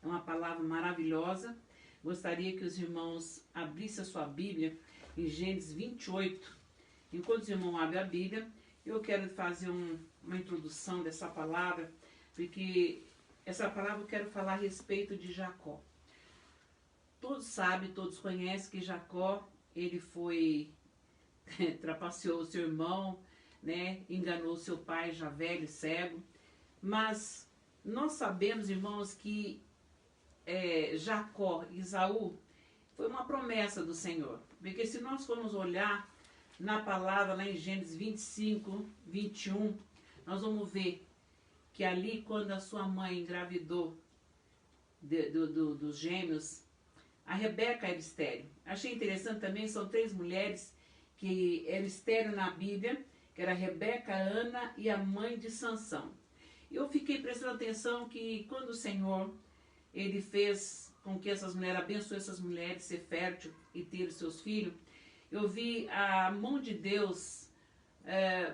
é uma palavra maravilhosa. Gostaria que os irmãos abrissem a sua Bíblia em Gênesis 28. Enquanto os irmãos abrem a Bíblia, eu quero fazer uma introdução dessa palavra, porque essa palavra eu quero falar a respeito de Jacó. Todos sabem, todos conhecem que Jacó, ele trapaceou o seu irmão, né? Enganou seu pai já velho e cego. Mas nós sabemos, irmãos, que Jacó e Esaú foi uma promessa do Senhor. Porque se nós formos olhar na palavra lá em Gênesis 25, 21, nós vamos ver que ali quando a sua mãe engravidou dos gêmeos, a Rebeca era estéril. Achei interessante também, são 3 mulheres que eram estéril na Bíblia, que era Rebeca, Ana e a mãe de Sansão. Eu fiquei prestando atenção que quando o Senhor, ele fez com que essas mulheres, abençoe essas mulheres, ser fértil e ter os seus filhos, eu vi a mão de Deus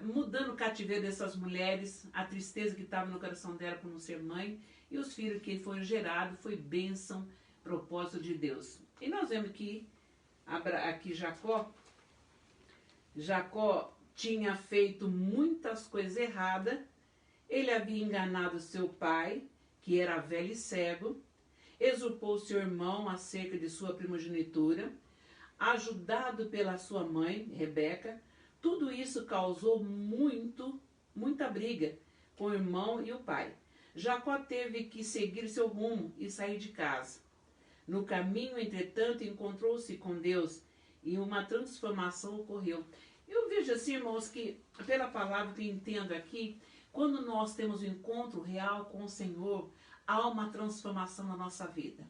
mudando o cativeiro dessas mulheres, a tristeza que estava no coração dela por não ser mãe, e os filhos que foram gerados foi bênção, propósito de Deus. E nós vemos que aqui Jacó tinha feito muitas coisas erradas. Ele havia enganado seu pai, que era velho e cego, usurpou seu irmão acerca de sua primogenitura, ajudado pela sua mãe, Rebeca. Tudo isso causou muita briga com o irmão e o pai. Jacó teve que seguir seu rumo e sair de casa. No caminho, entretanto, encontrou-se com Deus e uma transformação ocorreu. Eu vejo assim, irmãos, que pela palavra que eu entendo aqui, quando nós temos um encontro real com o Senhor, há uma transformação na nossa vida.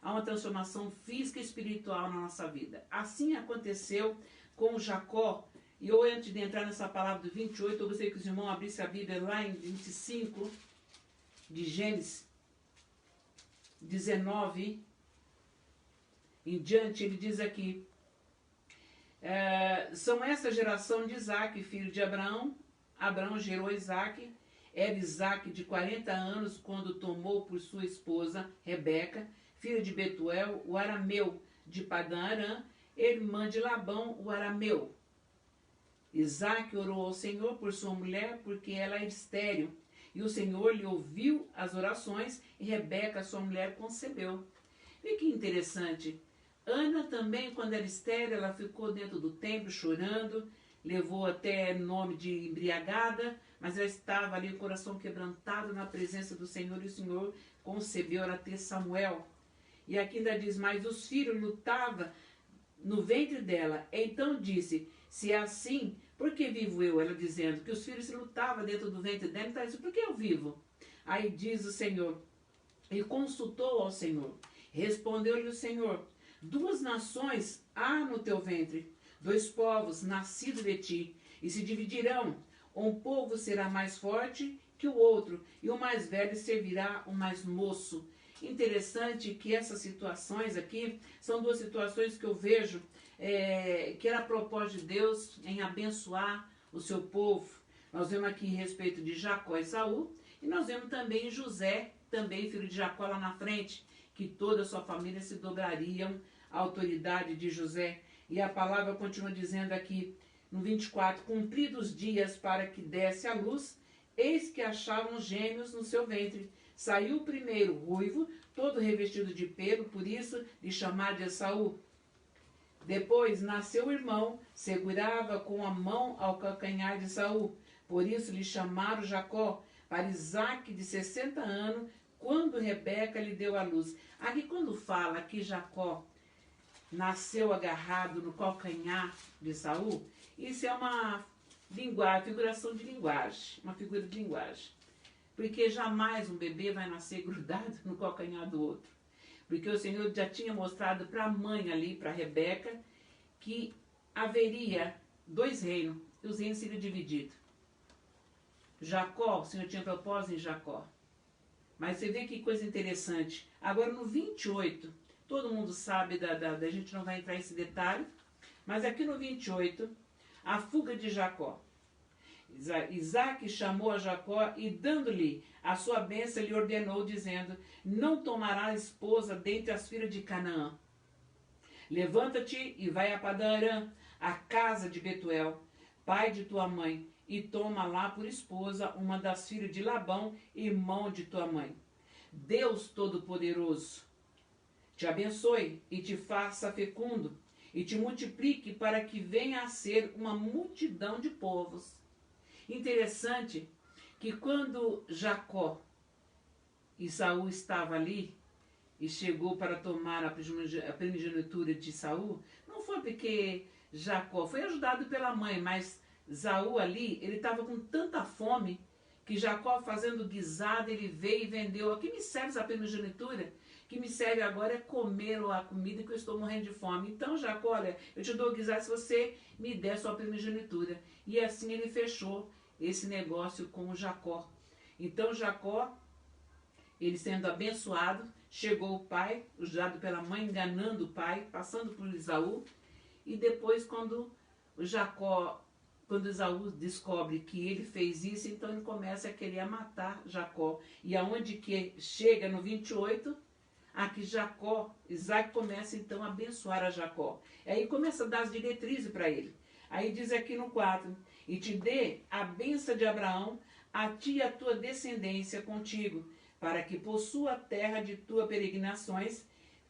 Há uma transformação física e espiritual na nossa vida. Assim aconteceu com Jacó. E eu, antes de entrar nessa palavra do 28, eu gostaria que os irmãos abrissem a Bíblia lá em 25 de Gênesis 19 em diante. Ele diz aqui: são essa geração de Isaque, filho de Abraão. Abraão gerou Isaque. Era Isaque de 40 anos quando tomou por sua esposa Rebeca, filha de Betuel, o arameu de Padã Arã, irmã de Labão, o arameu. Isaque orou ao Senhor por sua mulher, porque ela era estéril. E o Senhor lhe ouviu as orações, e Rebeca, sua mulher, concebeu. E que interessante. Ana também, quando era estéril, ela ficou dentro do templo chorando, levou até nome de embriagada, mas ela estava ali, o coração quebrantado na presença do Senhor, e o Senhor concebeu ela ter Samuel. E aqui ainda diz, mas os filhos lutavam no ventre dela. Então disse, se é assim, por que vivo eu? Ela dizendo que os filhos lutavam dentro do ventre dela, então disse, por que eu vivo? Aí diz o Senhor, e consultou ao Senhor. Respondeu-lhe o Senhor, 2 nações há no teu ventre, 2 povos nascidos de ti, e se dividirão. Um povo será mais forte que o outro, e o mais velho servirá o mais moço. Interessante que essas situações aqui são 2 situações que eu vejo que era propósito de Deus em abençoar o seu povo. Nós vemos aqui a respeito de Jacó e Esaú, e nós vemos também José, também filho de Jacó lá na frente, que toda a sua família se dobrariam à autoridade de José. E a palavra continua dizendo aqui no 24, cumpridos os dias para que desse a luz, eis que achavam gêmeos no seu ventre. Saiu o primeiro ruivo, todo revestido de pelo, por isso lhe chamaram de Esaú. Depois nasceu o irmão, segurava com a mão ao calcanhar de Esaú, por isso lhe chamaram Jacó. Para Isaque de 60 anos, quando Rebeca lhe deu a luz. Aqui quando fala que Jacó nasceu agarrado no calcanhar de Esaú, isso é uma figuração de linguagem, uma figura de linguagem. Porque jamais um bebê vai nascer grudado no calcanhar do outro. Porque o Senhor já tinha mostrado para a mãe ali, para Rebeca, que haveria 2 reinos, e os reinos seriam divididos. Jacó, o Senhor tinha propósito em Jacó. Mas você vê que coisa interessante. Agora no 28, todo mundo sabe, a gente não vai entrar nesse detalhe, mas aqui no 28, a fuga de Jacó. Isaac chamou a Jacó e, dando-lhe a sua bênção, lhe ordenou, dizendo: não tomarás esposa dentre as filhas de Canaã. Levanta-te e vai a Padã-Arã, a casa de Betuel, pai de tua mãe, e toma lá por esposa uma das filhas de Labão, irmão de tua mãe. Deus Todo-Poderoso te abençoe e te faça fecundo, e te multiplique para que venha a ser uma multidão de povos. Interessante que quando Jacó e Saul estavam ali e chegou para tomar a primogenitura de Saul, não foi porque Jacó foi ajudado pela mãe, mas Saul ali, ele estava com tanta fome que Jacó, fazendo guisada, ele veio e vendeu. O que me serve essa primogenitura? O que me serve agora é comer a comida que eu estou morrendo de fome. Então, Jacó, olha, eu te dou guisada se você me der sua primogenitura. E assim ele fechou esse negócio com Jacó. Então, Jacó, ele sendo abençoado, chegou o pai, usado pela mãe, enganando o pai, passando por Esaú. E depois, quando Esaú descobre que ele fez isso, então ele começa a querer matar Jacó. E aonde que chega no 28, aqui Isaac começa então a abençoar a Jacó. E aí começa a dar as diretrizes para ele. Aí diz aqui no 4, e te dê a bênção de Abraão, a ti e a tua descendência contigo, para que possua a terra de tuas peregrinações,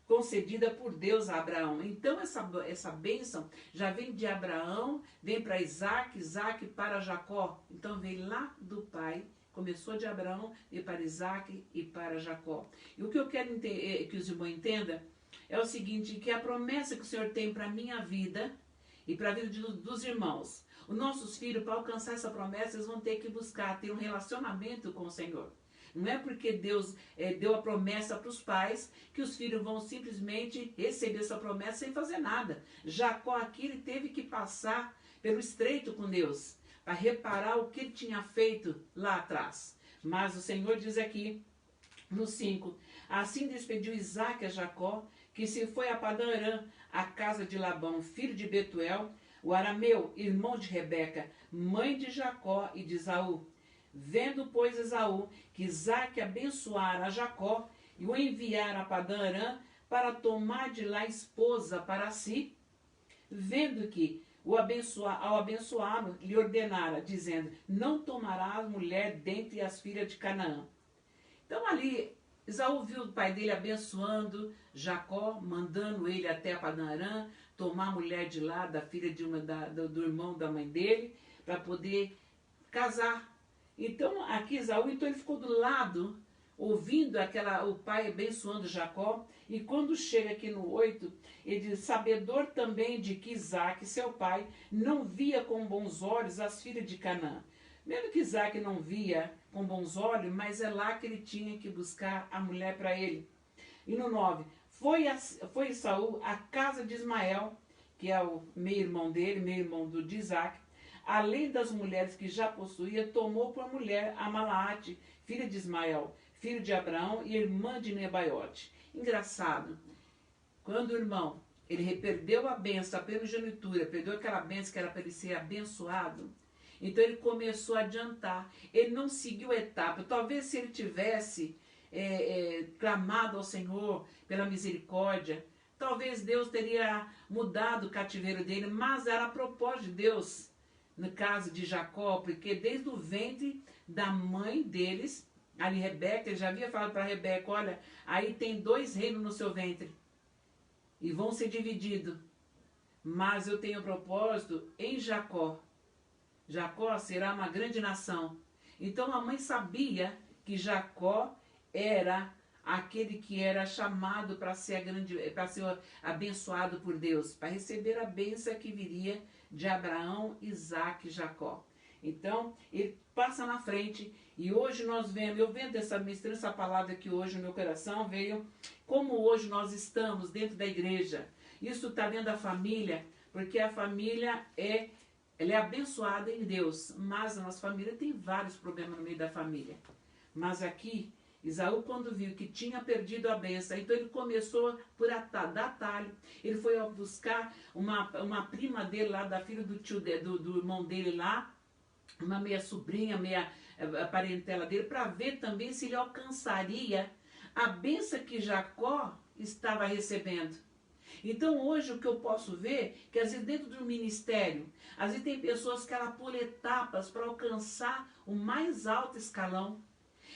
concedida por Deus a Abraão. Então essa bênção já vem de Abraão, vem para Isaac, Isaac para Jacó. Então vem lá do pai, começou de Abraão, e para Isaac e para Jacó. E o que eu quero que os irmãos entendam é o seguinte, que a promessa que o Senhor tem para a minha vida e para a vida dos irmãos, os nossos filhos, para alcançar essa promessa, eles vão ter que buscar ter um relacionamento com o Senhor. Não é porque Deus deu a promessa para os pais que os filhos vão simplesmente receber essa promessa sem fazer nada. Jacó aqui, ele teve que passar pelo estreito com Deus para reparar o que ele tinha feito lá atrás. Mas o Senhor diz aqui no 5, assim despediu Isaac a Jacó, que se foi a Padã-Arã, a casa de Labão, filho de Betuel, o arameu, irmão de Rebeca, mãe de Jacó e de Esaú. Vendo, pois, Esaú que Isaac abençoara a Jacó e o enviara a Padã-Arã para tomar de lá esposa para si, vendo que ao abençoá-lo, lhe ordenara, dizendo, não tomarás mulher dentre as filhas de Canaã. Então ali, Esaú viu o pai dele abençoando Jacó, mandando ele até a Padã-Arã, tomar a mulher de lá, da filha do irmão da mãe dele, para poder casar. Então, aqui Esaú, então ele ficou do lado, ouvindo o pai abençoando Jacó, e quando chega aqui no 8, ele diz, sabedor também de que Isaac, seu pai, não via com bons olhos as filhas de Canaã. Mesmo que Isaac não via com bons olhos, mas é lá que ele tinha que buscar a mulher para ele. E no 9, foi Saul à casa de Ismael, que é o meio-irmão dele, meio-irmão de Isaac, além das mulheres que já possuía, tomou por mulher a Malaate, filha de Ismael, filho de Abraão e irmã de Nebaiote. Engraçado, quando o irmão, ele perdeu a benção, a primogenitura, perdeu aquela benção que era para ele ser abençoado, então ele começou a adiantar, ele não seguiu a etapa. Talvez se ele tivesse clamado ao Senhor pela misericórdia, talvez Deus teria mudado o cativeiro dele, mas era a propósito de Deus, no caso de Jacó, porque desde o ventre da mãe deles, ali Rebeca, ele já havia falado para Rebeca, olha, aí tem 2 reinos no seu ventre, e vão ser divididos, mas eu tenho propósito em Jacó. Jacó será uma grande nação. Então a mãe sabia que Jacó era aquele que era chamado para ser abençoado por Deus, para receber a bênção que viria de Abraão, Isaac e Jacó. Então, ele passa na frente, e hoje nós vemos, eu vendo essa palavra que hoje no meu coração veio, como hoje nós estamos dentro da igreja. Isso está dentro da família, porque a família ela é abençoada em Deus, mas a nossa família tem vários problemas no meio da família. Mas aqui, Esaú, quando viu que tinha perdido a bênção, então ele começou por dar atalho. Ele foi buscar uma prima dele lá, da filha do irmão dele lá, uma meia sobrinha, meia parentela dele, para ver também se ele alcançaria a bênção que Jacó estava recebendo. Então hoje o que eu posso ver, que às vezes dentro do ministério, às vezes tem pessoas que ela pula etapas para alcançar o mais alto escalão.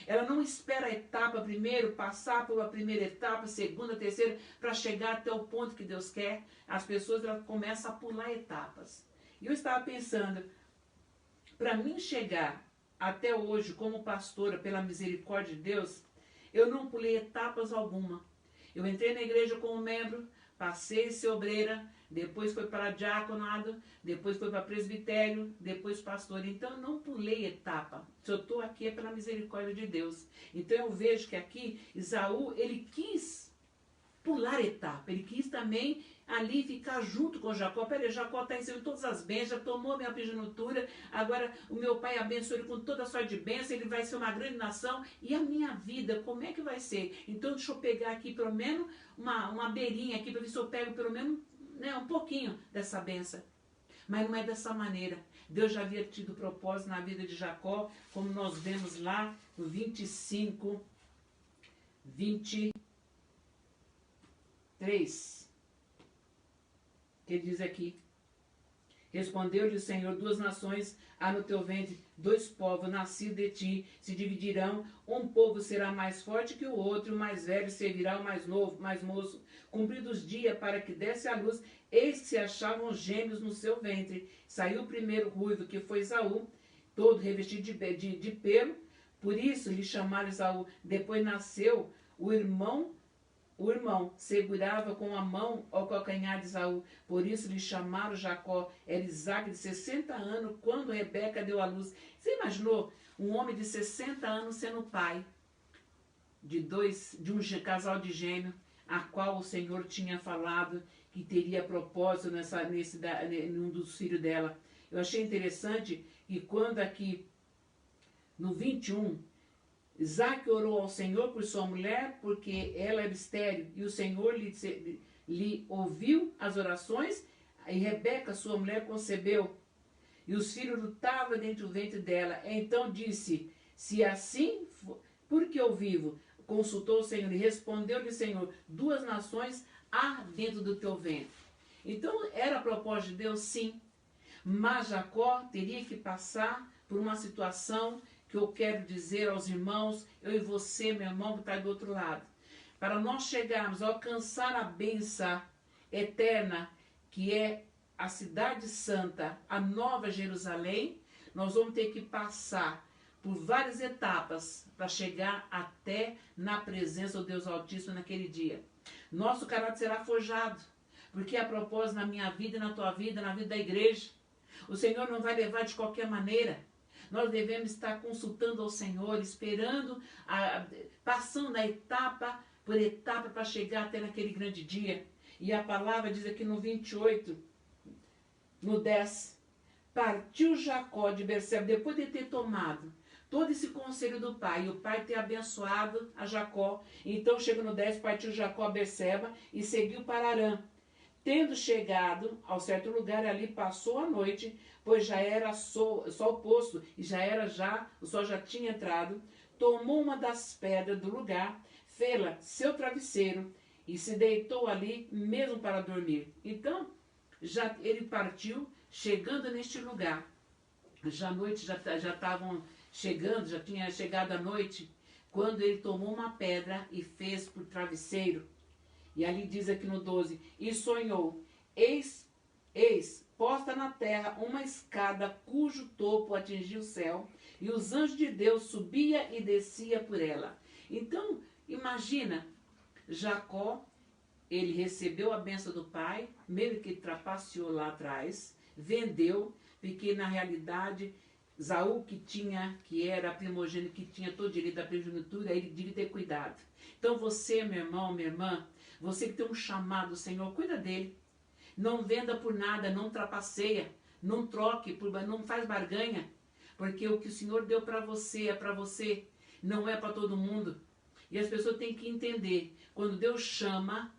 Ela não espera a etapa primeiro, passar por uma primeira etapa, segunda, terceira, para chegar até o ponto que Deus quer. As pessoas elas começam a pular etapas. E eu estava pensando, para mim chegar até hoje como pastora, pela misericórdia de Deus, eu não pulei etapas alguma. Eu entrei na igreja como membro, passei a ser obreira, depois foi para diaconado, depois foi para presbitério, depois pastor. Então eu não pulei etapa. Se eu estou aqui é pela misericórdia de Deus. Então eu vejo que aqui Esaú, ele quis pular etapa. Ele quis também ali ficar junto com Jacó. Peraí, Jacó está recebendo todas as bênçãos, já tomou a minha primogenitura, agora o meu pai abençoou ele com toda a sorte de bênção, ele vai ser uma grande nação. E a minha vida, como é que vai ser? Então deixa eu pegar aqui pelo menos uma beirinha aqui, para ver se eu pego pelo menos um pouquinho dessa bênção. Mas não é dessa maneira. Deus já havia tido propósito na vida de Jacó, como nós vemos lá no 25, 23, que ele diz aqui: respondeu-lhe o Senhor, 2 nações há no teu ventre, 2 povos nascidos de ti se dividirão, um povo será mais forte que o outro, o mais velho servirá ao mais novo, mais moço. Cumpridos os dias para que desse à luz, eis que se achavam gêmeos no seu ventre. Saiu o primeiro ruivo, que foi Esaú, todo revestido de pelo, por isso lhe chamaram Esaú. Depois nasceu o irmão segurava com a mão ao calcanhar de Esaú, por isso lhe chamaram Jacó. Era Isaac de 60 anos, quando Rebeca deu à luz. Você imaginou um homem de 60 anos sendo pai de um casal de gêmeos, a qual o Senhor tinha falado que teria propósito num dos filhos dela? Eu achei interessante que quando aqui no 21, Isaac orou ao Senhor por sua mulher, porque ela era estéril, e o Senhor lhe ouviu as orações, e Rebeca, sua mulher, concebeu, e os filhos lutavam dentro do ventre dela. Então disse: se assim, por que eu vivo? Consultou o Senhor, e respondeu-lhe o Senhor: 2 nações há dentro do teu ventre. Então era a propósito de Deus, sim, mas Jacó teria que passar por uma situação que eu quero dizer aos irmãos, eu e você, meu irmão, que está do outro lado. Para nós chegarmos a alcançar a bênção eterna, que é a cidade santa, a Nova Jerusalém, nós vamos ter que passar por várias etapas para chegar até na presença do Deus Altíssimo naquele dia. Nosso caráter será forjado, porque a propósito na minha vida, na tua vida, na vida da igreja, o Senhor não vai levar de qualquer maneira. Nós devemos estar consultando ao Senhor, esperando, passando a etapa por etapa para chegar até naquele grande dia. E a palavra diz aqui no 28, no 10, partiu Jacó de Berseba, depois de ter tomado todo esse conselho do pai, e o pai ter abençoado a Jacó. Então chega no 10, partiu Jacó a Berseba e seguiu para Arã. Tendo chegado ao certo lugar, ali passou a noite, pois já era sol posto, e o sol já tinha entrado. Tomou uma das pedras do lugar, fê-la seu travesseiro, e se deitou ali mesmo para dormir. Então, ele partiu, chegando neste lugar. Já à noite, já estavam chegando, já tinha chegado a noite, quando ele tomou uma pedra e fez por travesseiro. E ali diz aqui no 12, e sonhou, eis, posta na terra uma escada cujo topo atingia o céu, e os anjos de Deus subia e descia por ela. Então, imagina, Jacó, ele recebeu a bênção do pai, meio que trapaceou lá atrás, vendeu, porque na realidade, Esaú que era primogênito, que tinha todo o direito da primogenitura, ele devia ter cuidado. Então você, meu irmão, minha irmã, você que tem um chamado, Senhor, cuida dele. Não venda por nada, não trapaceia, não troque, não faz barganha. Porque o que o Senhor deu para você é para você, não é para todo mundo. E as pessoas têm que entender, quando Deus chama,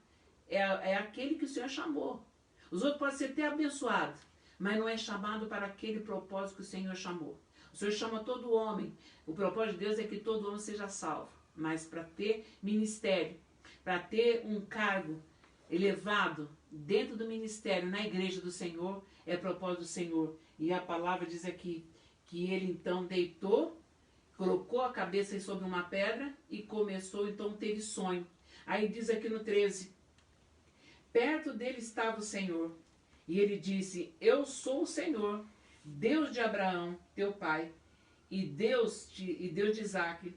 é aquele que o Senhor chamou. Os outros podem ser até abençoados, mas não é chamado para aquele propósito que o Senhor chamou. O Senhor chama todo homem. O propósito de Deus é que todo homem seja salvo. Mas para ter ministério, para ter um cargo elevado dentro do ministério, na igreja do Senhor, é propósito do Senhor. E a palavra diz aqui que ele então deitou, colocou a cabeça sobre uma pedra e começou, então teve sonho. Aí diz aqui no 13, perto dele estava o Senhor, e ele disse, eu sou o Senhor, Deus de Abraão, teu pai, e Deus de Isaque.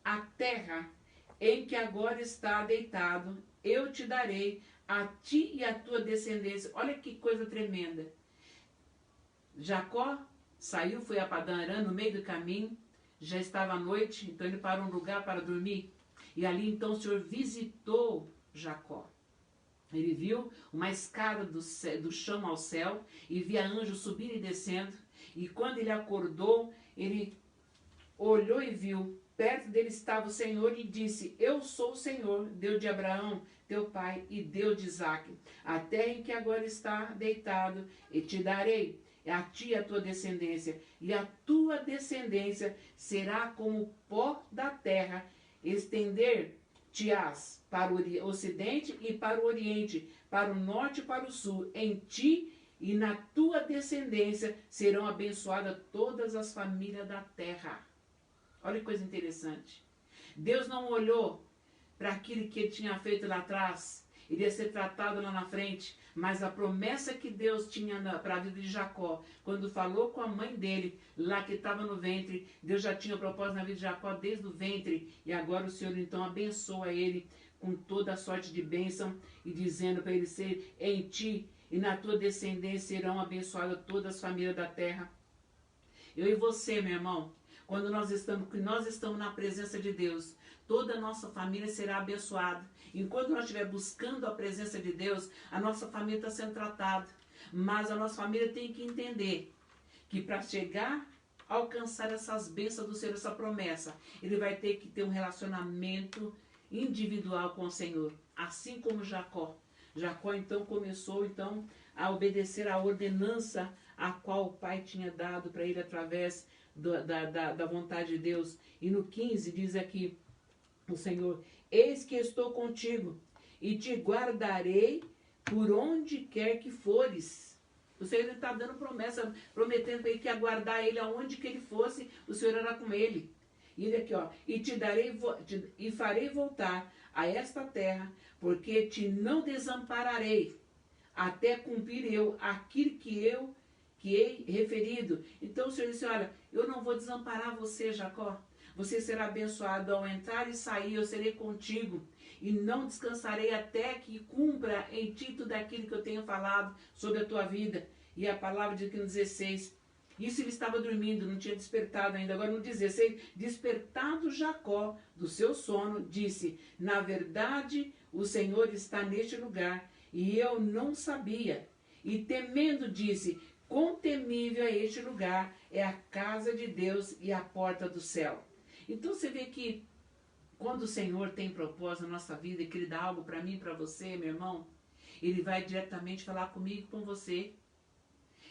A terra em que agora está deitado, eu te darei a ti e a tua descendência. Olha que coisa tremenda. Jacó saiu, foi a Padã Arã, no meio do caminho, já estava à noite, então ele parou um lugar para dormir. E ali então o Senhor visitou Jacó. Ele viu uma escada do chão ao céu e via anjos subindo e descendo. E quando ele acordou, ele olhou e viu, perto dele estava o Senhor e disse, eu sou o Senhor, Deus de Abraão, teu pai, e Deus de Isaque. A terra em que agora está deitado, e te darei a ti e a tua descendência, e a tua descendência será como o pó da terra, estender-te-ás para o ocidente e para o oriente, para o norte e para o sul. Em ti e na tua descendência serão abençoadas todas as famílias da terra. Olha que coisa interessante. Deus não olhou para aquilo que ele tinha feito lá atrás, iria ser tratado lá na frente, mas a promessa que Deus tinha para a vida de Jacó, quando falou com a mãe dele, lá que estava no ventre, Deus já tinha propósito na vida de Jacó desde o ventre, e agora o Senhor então abençoa ele com toda a sorte de bênção, e dizendo para ele ser em ti e na tua descendência serão abençoadas todas as famílias da terra. Eu e você, meu irmão, quando nós estamos na presença de Deus, toda a nossa família será abençoada. Enquanto nós estivermos buscando a presença de Deus, a nossa família está sendo tratada. Mas a nossa família tem que entender que para chegar a alcançar essas bênçãos do Senhor, essa promessa, ele vai ter que ter um relacionamento individual com o Senhor. Assim como Jacó. Jacó então começou a obedecer a ordenança a qual o pai tinha dado para ele através da vontade de Deus. E no 15 diz aqui o Senhor, eis que estou contigo e te guardarei por onde quer que fores. O Senhor está dando promessa, prometendo para ele que ia guardar ele aonde que ele fosse, o Senhor era com ele. E ele aqui, ó, e te darei e farei voltar a esta terra, porque te não desampararei, até cumprir eu aquilo que hei referido. Então o Senhor disse, olha, eu não vou desamparar você, Jacó. Você será abençoado ao entrar e sair, eu serei contigo. E não descansarei até que cumpra em ti tudo aquilo que eu tenho falado sobre a tua vida. E a palavra diz aqui no 16, isso ele estava dormindo, não tinha despertado ainda. Agora no 16, despertado Jacó do seu sono, disse, na verdade o Senhor está neste lugar, e eu não sabia. E temendo disse, quão temível é este lugar, é a casa de Deus e a porta do céu. Então você vê que quando o Senhor tem propósito na nossa vida e que Ele dá algo para mim, para você, meu irmão, Ele vai diretamente falar comigo e com você.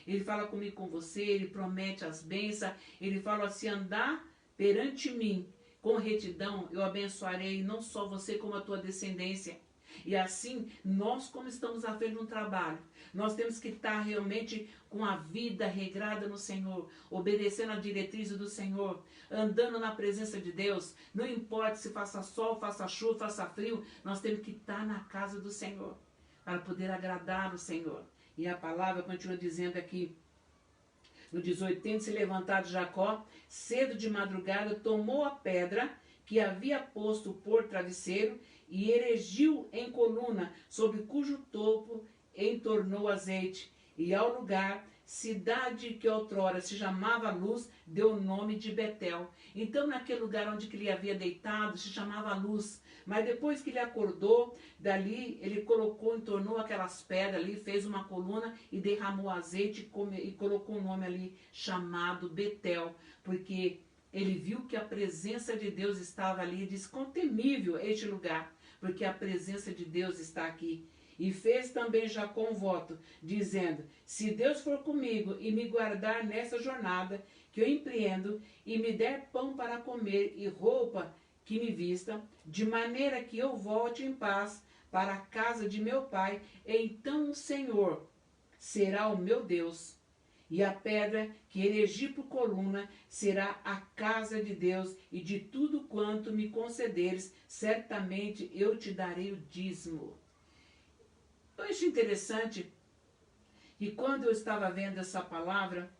Ele fala comigo com você, Ele promete as bênçãos, Ele fala assim, andar perante mim com retidão, eu abençoarei não só você como a tua descendência. E assim, nós como estamos à frente de um trabalho, nós temos que estar realmente com a vida regrada no Senhor, obedecendo a diretriz do Senhor, andando na presença de Deus, não importa se faça sol, faça chuva, faça frio, nós temos que estar na casa do Senhor, para poder agradar o Senhor. E a palavra continua dizendo aqui, no 18, tendo se levantado Jacó, cedo de madrugada, tomou a pedra que havia posto por travesseiro e erigiu em coluna, sobre cujo topo entornou azeite. E ao lugar, cidade que outrora se chamava Luz, deu o nome de Betel. Então naquele lugar onde que ele havia deitado, se chamava Luz. Mas depois que ele acordou, dali ele entornou aquelas pedras ali, fez uma coluna e derramou azeite e colocou o nome ali chamado Betel, porque ele viu que a presença de Deus estava ali e disse, quão temível este lugar, porque a presença de Deus está aqui. E fez também Jacó um voto, dizendo, se Deus for comigo e me guardar nessa jornada, que eu empreendo, e me der pão para comer e roupa que me vista, de maneira que eu volte em paz para a casa de meu pai, então o Senhor será o meu Deus, e a pedra que erigi por coluna será a casa de Deus, e de tudo quanto me concederes, certamente eu te darei o dízimo. Eu acho interessante que quando eu estava vendo essa palavra,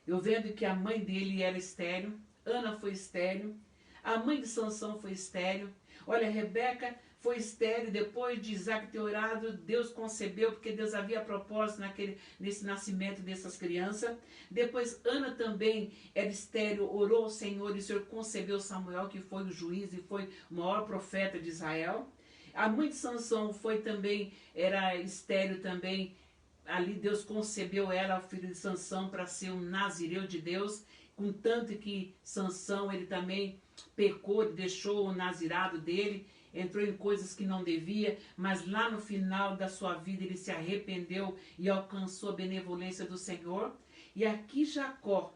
eu vendo que a mãe dele era estéril, Ana foi estéril, a mãe de Sansão foi estéril. Olha, Rebeca foi estéril, depois de Isaac ter orado, Deus concebeu, porque Deus havia propósito nesse nascimento dessas crianças. Depois Ana também era estéril, orou ao Senhor, e o Senhor concebeu Samuel, que foi o juiz e foi o maior profeta de Israel. A mãe de Sansão era estéril também. Ali Deus concebeu ela, o filho de Sansão, para ser um nazireu de Deus, contanto que Sansão, ele também pecou, deixou o nazirado dele, entrou em coisas que não devia, mas lá no final da sua vida ele se arrependeu e alcançou a benevolência do Senhor. E aqui Jacó,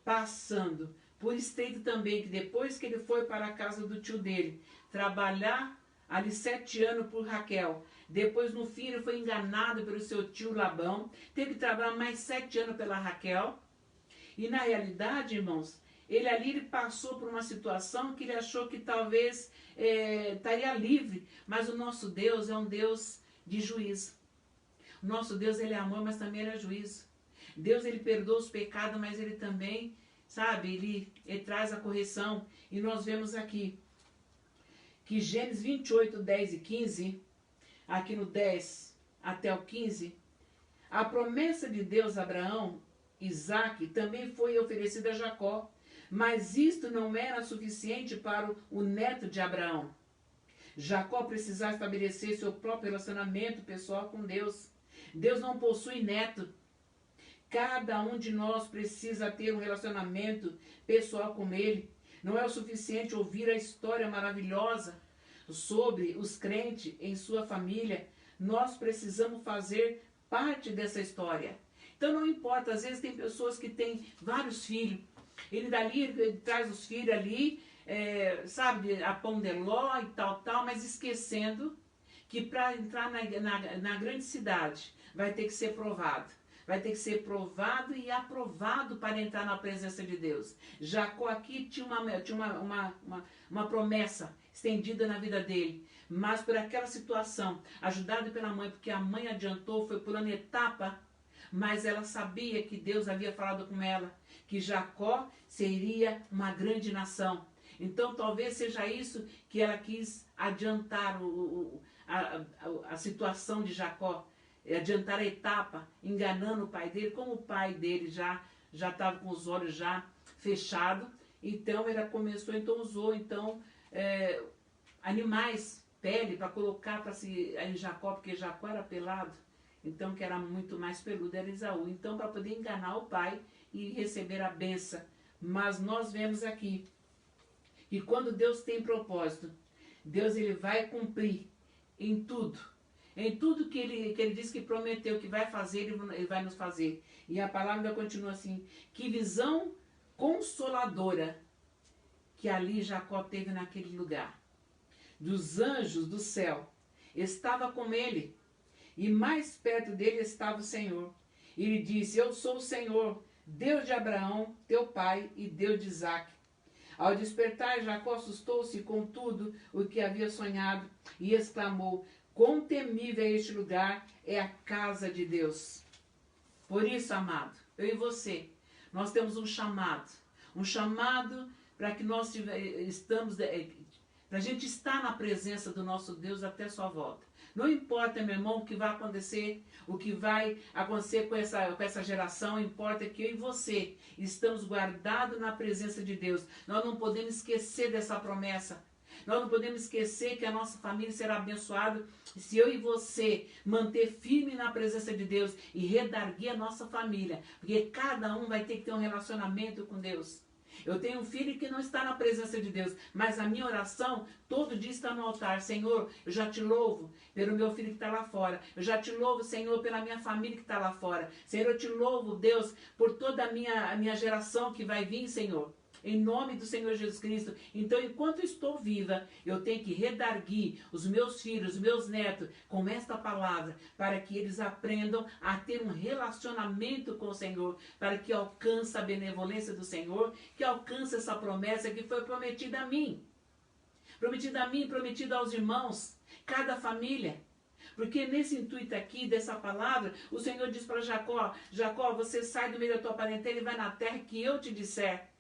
passando por estreito também, que depois que ele foi para a casa do tio dele, trabalhar ali 7 anos por Raquel, depois no fim ele foi enganado pelo seu tio Labão, teve que trabalhar mais 7 anos pela Raquel, e na realidade, irmãos, ele passou por uma situação que ele achou que talvez estaria livre, mas o nosso Deus é um Deus de juízo. O nosso Deus, ele é amor, mas também ele é juízo. Deus, ele perdoa os pecados, mas ele também, sabe, ele traz a correção. E nós vemos aqui que Gênesis 28, 10 e 15, aqui no 10 até o 15, a promessa de Deus a Abraão, Isaac, também foi oferecida a Jacó, mas isto não era suficiente para o neto de Abraão. Jacó precisava estabelecer seu próprio relacionamento pessoal com Deus. Deus não possui neto. Cada um de nós precisa ter um relacionamento pessoal com Ele. Não é o suficiente ouvir a história maravilhosa sobre os crentes em sua família. Nós precisamos fazer parte dessa história. Então não importa, às vezes tem pessoas que têm vários filhos. Ele traz os filhos ali, sabe, a pão de ló e tal, mas esquecendo que para entrar na grande cidade vai ter que ser provado. Vai ter que ser provado e aprovado para entrar na presença de Deus. Jacó aqui tinha uma promessa estendida na vida dele. Mas por aquela situação, ajudado pela mãe, porque a mãe adiantou, foi pulando etapa, mas ela sabia que Deus havia falado com ela, que Jacó seria uma grande nação. Então talvez seja isso que ela quis adiantar a situação de Jacó. Adiantar a etapa, enganando o pai dele, como o pai dele já estava com os olhos já fechados, então ela usou animais, pele, para colocar em Jacó, porque Jacó era pelado, então que era muito mais peludo, era Esaú, então para poder enganar o pai e receber a benção. Mas nós vemos aqui, que quando Deus tem propósito, Deus ele vai cumprir em tudo. Em tudo que ele diz que prometeu que vai fazer, ele vai nos fazer. E a palavra continua assim, que visão consoladora que ali Jacó teve naquele lugar. Dos anjos do céu, estava com ele, e mais perto dele estava o Senhor. E ele disse, eu sou o Senhor, Deus de Abraão, teu pai, e Deus de Isaque. Ao despertar, Jacó assustou-se com tudo o que havia sonhado, e exclamou, quão temível é este lugar, é a casa de Deus. Por isso, amado, eu e você, nós temos um chamado para que nós estamos, para a gente estar na presença do nosso Deus até sua volta. Não importa, meu irmão, o que vai acontecer com essa geração, importa que eu e você estamos guardados na presença de Deus. Nós não podemos esquecer dessa promessa. Nós não podemos esquecer que a nossa família será abençoada se eu e você manter firme na presença de Deus e redarguir a nossa família. Porque cada um vai ter que ter um relacionamento com Deus. Eu tenho um filho que não está na presença de Deus, mas a minha oração todo dia está no altar. Senhor, eu já te louvo pelo meu filho que está lá fora. Eu já te louvo, Senhor, pela minha família que está lá fora. Senhor, eu te louvo, Deus, por toda a minha geração que vai vir, Senhor. Em nome do Senhor Jesus Cristo. Então, enquanto estou viva, eu tenho que redarguir os meus filhos, os meus netos, com esta palavra, para que eles aprendam a ter um relacionamento com o Senhor, para que alcance a benevolência do Senhor, que alcance essa promessa que foi prometida a mim. Prometida a mim, prometida aos irmãos, cada família. Porque nesse intuito aqui, dessa palavra, o Senhor diz para Jacó, Jacó, você sai do meio da tua parentela e vai na terra que eu te disser.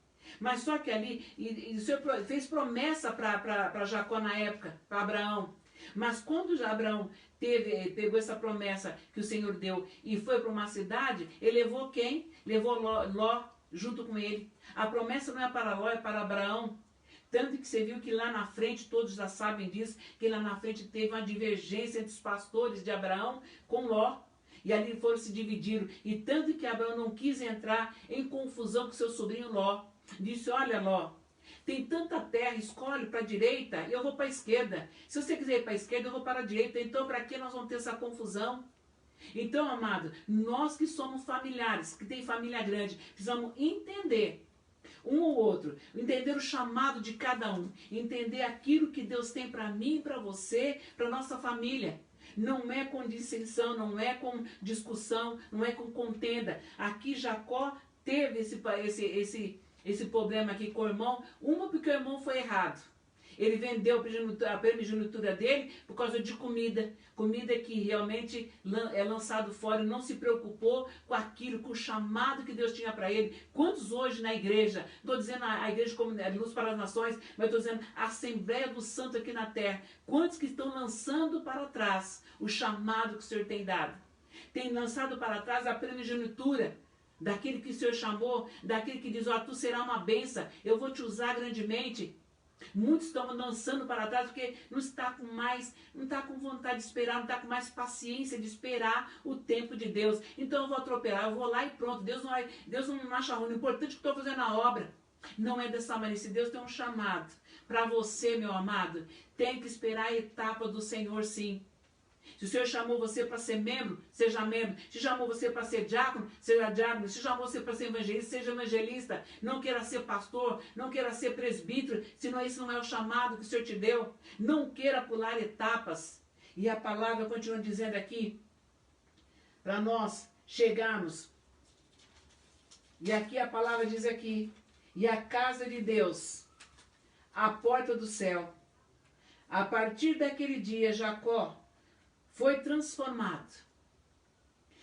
Mas só que ali, o Senhor fez promessa para Jacó na época, para Abraão. Mas quando Abraão pegou essa promessa que o Senhor deu e foi para uma cidade, ele levou quem? Levou Ló junto com ele. A promessa não é para Ló, é para Abraão. Tanto que você viu que lá na frente, todos já sabem disso, que lá na frente teve uma divergência entre os pastores de Abraão com Ló. E ali foram se dividiram. E tanto que Abraão não quis entrar em confusão com seu sobrinho Ló. Disse, olha Ló, tem tanta terra, escolhe para a direita e eu vou para a esquerda. Se você quiser ir para a esquerda, eu vou para a direita. Então, para que nós vamos ter essa confusão? Então, amado, nós que somos familiares, que tem família grande, precisamos entender um ou outro, entender o chamado de cada um, entender aquilo que Deus tem para mim, para você, para nossa família. Não é com dissensão, não é com discussão, não é com contenda. Aqui Jacó teve esse problema aqui com o irmão, porque o irmão foi errado. Ele vendeu a primogenitura dele por causa de comida. Comida que realmente é lançado fora e não se preocupou com aquilo, com o chamado que Deus tinha para ele. Quantos hoje na igreja, estou dizendo a igreja como Luz para as Nações, mas estou dizendo a Assembleia do Santo aqui na terra. Quantos que estão lançando para trás o chamado que o Senhor tem dado? Tem lançado para trás a primogenitura daquele que o Senhor chamou, daquele que diz, ó, tu será uma bênção, eu vou te usar grandemente. Muitos estão lançando para trás porque não está com vontade de esperar, não está com mais paciência de esperar o tempo de Deus. Então eu vou atropelar, eu vou lá e pronto. Deus não acha ruim, o importante é que estou fazendo a obra. Não é dessa maneira. Se Deus tem um chamado para você, meu amado, tem que esperar a etapa do Senhor, sim. Se o Senhor chamou você para ser membro, seja membro. Se chamou você para ser diácono, seja diácono. Se chamou você para ser evangelista, seja evangelista. Não queira ser pastor, não queira ser presbítero, senão esse não é o chamado que o Senhor te deu. Não queira pular etapas. E a palavra continua dizendo aqui, para nós chegarmos. E aqui a palavra diz aqui, e a casa de Deus, a porta do céu. A partir daquele dia, Jacó foi transformado.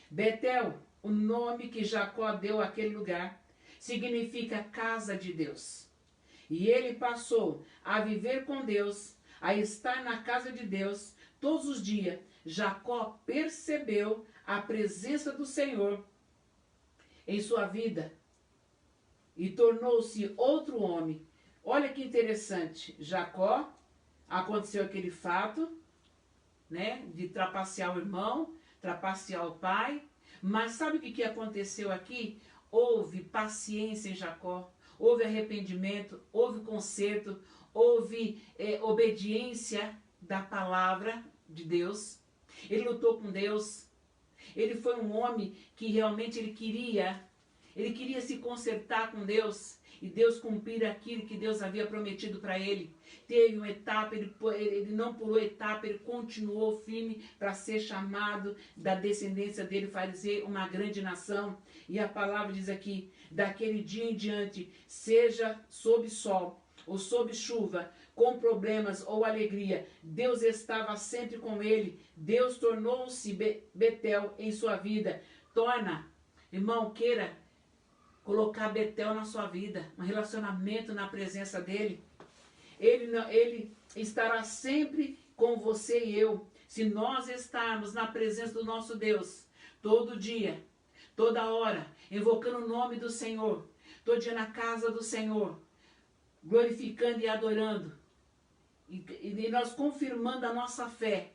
Betel, o nome que Jacó deu àquele lugar, significa casa de Deus. E ele passou a viver com Deus, a estar na casa de Deus todos os dias. Jacó percebeu a presença do Senhor em sua vida e tornou-se outro homem. Olha que interessante. Jacó, aconteceu aquele fato, né, de trapacear o irmão, trapacear o pai. Mas sabe o que aconteceu aqui? Houve paciência em Jacó, houve arrependimento, houve conserto, houve obediência da palavra de Deus. Ele lutou com Deus. Ele foi um homem que realmente ele queria se consertar com Deus e Deus cumprir aquilo que Deus havia prometido para ele. Teve uma etapa, ele não pulou etapa, ele continuou firme para ser chamado da descendência dele, fazer uma grande nação. E a palavra diz aqui, daquele dia em diante, seja sob sol ou sob chuva, com problemas ou alegria, Deus estava sempre com ele. Deus tornou-se Betel em sua vida. Irmão, queira colocar Betel na sua vida, um relacionamento na presença dele. Ele estará sempre com você e eu, se nós estarmos na presença do nosso Deus, todo dia, toda hora, invocando o nome do Senhor, todo dia na casa do Senhor, glorificando e adorando, e nós confirmando a nossa fé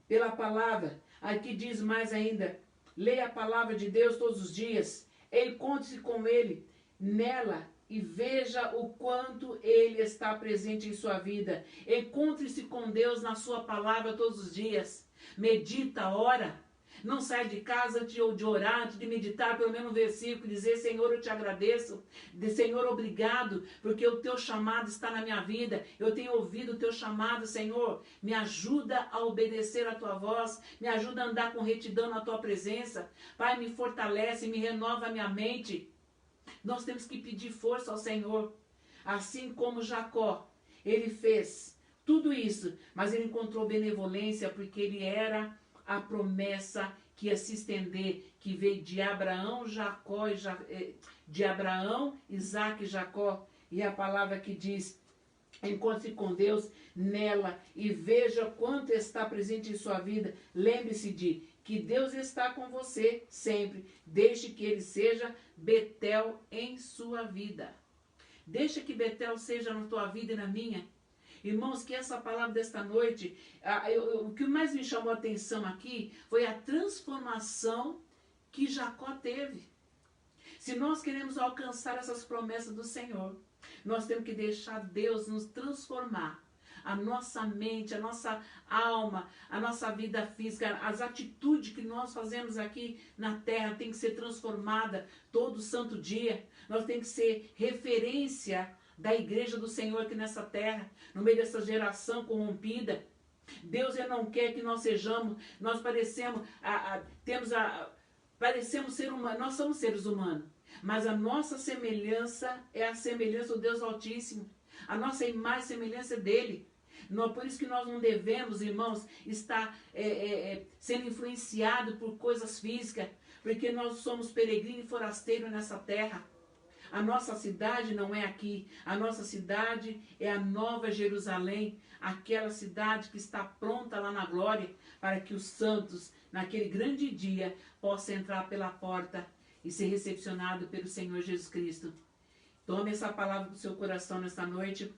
pela palavra. Aqui diz mais ainda, leia a palavra de Deus todos os dias, encontre-se com ele nela e veja o quanto Ele está presente em sua vida. Encontre-se com Deus na sua palavra todos os dias. Medita, ora. Não sai de casa antes de orar, antes de meditar pelo menos um versículo, dizer: Senhor, eu te agradeço, Senhor, obrigado, porque o teu chamado está na minha vida, eu tenho ouvido o teu chamado, Senhor, me ajuda a obedecer a tua voz, me ajuda a andar com retidão na tua presença, Pai, me fortalece, me renova a minha mente. Nós temos que pedir força ao Senhor, assim como Jacó, ele fez tudo isso, mas ele encontrou benevolência, porque ele era a promessa que ia se estender, que veio de Abraão, de Abraão, Isaac e Jacó. E a palavra que diz: encontre-se com Deus nela e veja quanto está presente em sua vida. Lembre-se de que Deus está com você sempre. Deixe que Ele seja Betel em sua vida. Deixa que Betel seja na tua vida e na minha. Irmãos, que essa palavra desta noite, o que mais me chamou a atenção aqui foi a transformação que Jacó teve. Se nós queremos alcançar essas promessas do Senhor, nós temos que deixar Deus nos transformar. A nossa mente, a nossa alma, a nossa vida física, as atitudes que nós fazemos aqui na terra tem que ser transformada todo santo dia. Nós temos que ser referência da igreja do Senhor aqui nessa terra, no meio dessa geração corrompida. Deus não quer que nós sejamos, nós parecemos ser humanos, nós somos seres humanos, mas a nossa semelhança é a semelhança do Deus Altíssimo, a nossa imagem e semelhança é dele. Por isso que nós não devemos, irmãos, estar sendo influenciados por coisas físicas, porque nós somos peregrinos e forasteiros nessa terra. A nossa cidade não é aqui, a nossa cidade é a Nova Jerusalém, aquela cidade que está pronta lá na glória, para que os santos, naquele grande dia, possam entrar pela porta e ser recepcionados pelo Senhor Jesus Cristo. Tome essa palavra do seu coração nesta noite,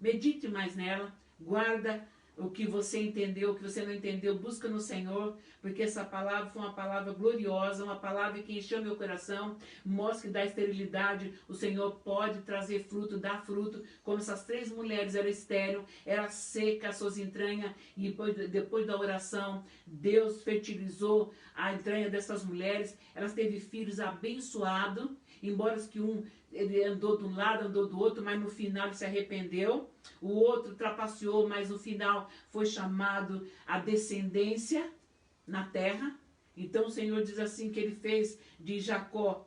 medite mais nela, guarda o que você entendeu, o que você não entendeu, busca no Senhor, porque essa palavra foi uma palavra gloriosa, uma palavra que encheu meu coração, mostra que da esterilidade o Senhor pode trazer fruto, dar fruto, como essas 3 mulheres eram estéril, era seca as suas entranhas, e depois da oração, Deus fertilizou a entranha dessas mulheres, elas teve filhos abençoados, embora que ele andou de um lado, andou do outro, mas no final ele se arrependeu. O outro trapaceou, mas no final foi chamado a descendência na terra. Então o Senhor diz assim que ele fez de Jacó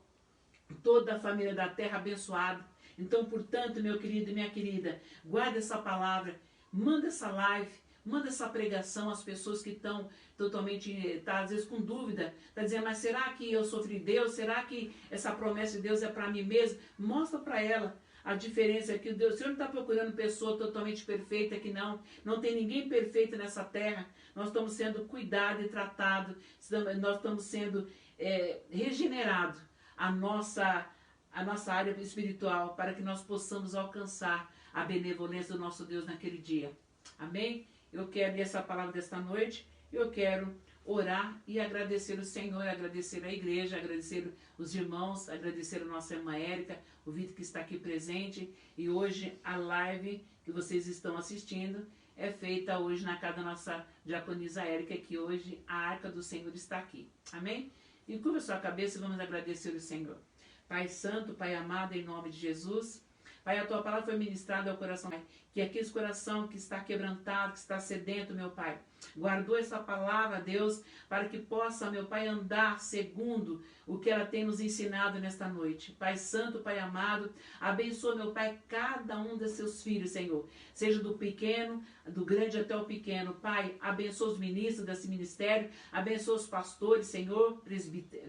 toda a família da terra abençoada. Então, portanto, meu querido e minha querida, guarda essa palavra, manda essa live, manda essa pregação às pessoas que estão totalmente, às vezes com dúvida, está dizendo: mas será que eu sofri Deus? Será que essa promessa de Deus é para mim mesmo? Mostra para ela a diferença é que o Senhor não está procurando pessoa totalmente perfeita, que não tem ninguém perfeito nessa terra. Nós estamos sendo cuidados e tratados, nós estamos sendo regenerados a nossa área espiritual, para que nós possamos alcançar a benevolência do nosso Deus naquele dia. Amém? Eu quero ler essa palavra desta noite, eu quero orar e agradecer o Senhor, agradecer a igreja, agradecer os irmãos, agradecer a nossa irmã Érica, o Vitor que está aqui presente. E hoje a live que vocês estão assistindo é feita hoje na casa da nossa diaconisa Érica, que hoje a arca do Senhor está aqui. Amém? E curva sua cabeça e vamos agradecer o Senhor. Pai Santo, Pai amado, em nome de Jesus, Pai, a tua palavra foi ministrada ao coração, Pai, que aquele coração que está quebrantado, que está sedento, meu Pai, guardou essa palavra, Deus, para que possa, meu Pai, andar segundo o que ela tem nos ensinado nesta noite. Pai Santo, Pai amado, abençoa, meu Pai, cada um de seus filhos, Senhor, seja do pequeno, do grande até o pequeno. Pai, abençoa os ministros desse ministério, abençoa os pastores, Senhor,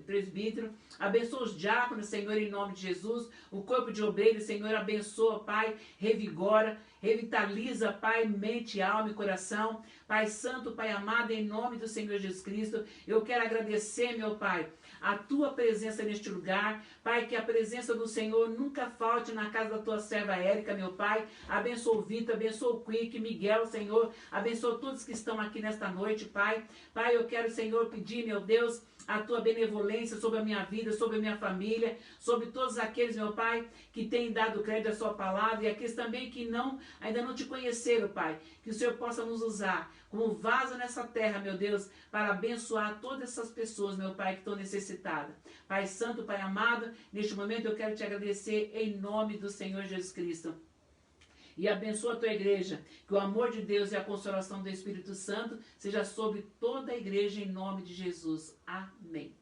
presbítero, abençoa os diáconos, Senhor, em nome de Jesus, o corpo de obreiros, Senhor, abençoa, Pai, revigora, revitaliza, Pai, mente, alma e coração. Pai Santo, Pai amado, em nome do Senhor Jesus Cristo, eu quero agradecer, meu Pai, a tua presença neste lugar. Pai, que a presença do Senhor nunca falte na casa da tua serva Érica, meu Pai. Abençoa o Vitor, abençoa o Quick, Miguel, Senhor. Abençoa todos que estão aqui nesta noite, Pai. Pai, eu quero, Senhor, pedir, meu Deus, a tua benevolência sobre a minha vida, sobre a minha família, sobre todos aqueles, meu Pai, que têm dado crédito à sua palavra e aqueles também que ainda não te conheceram, Pai. Que o Senhor possa nos usar como vaso nessa terra, meu Deus, para abençoar todas essas pessoas, meu Pai, que estão necessitadas. Pai Santo, Pai amado, neste momento eu quero te agradecer em nome do Senhor Jesus Cristo. E abençoa a tua igreja, que o amor de Deus e a consolação do Espírito Santo seja sobre toda a igreja em nome de Jesus. Amém.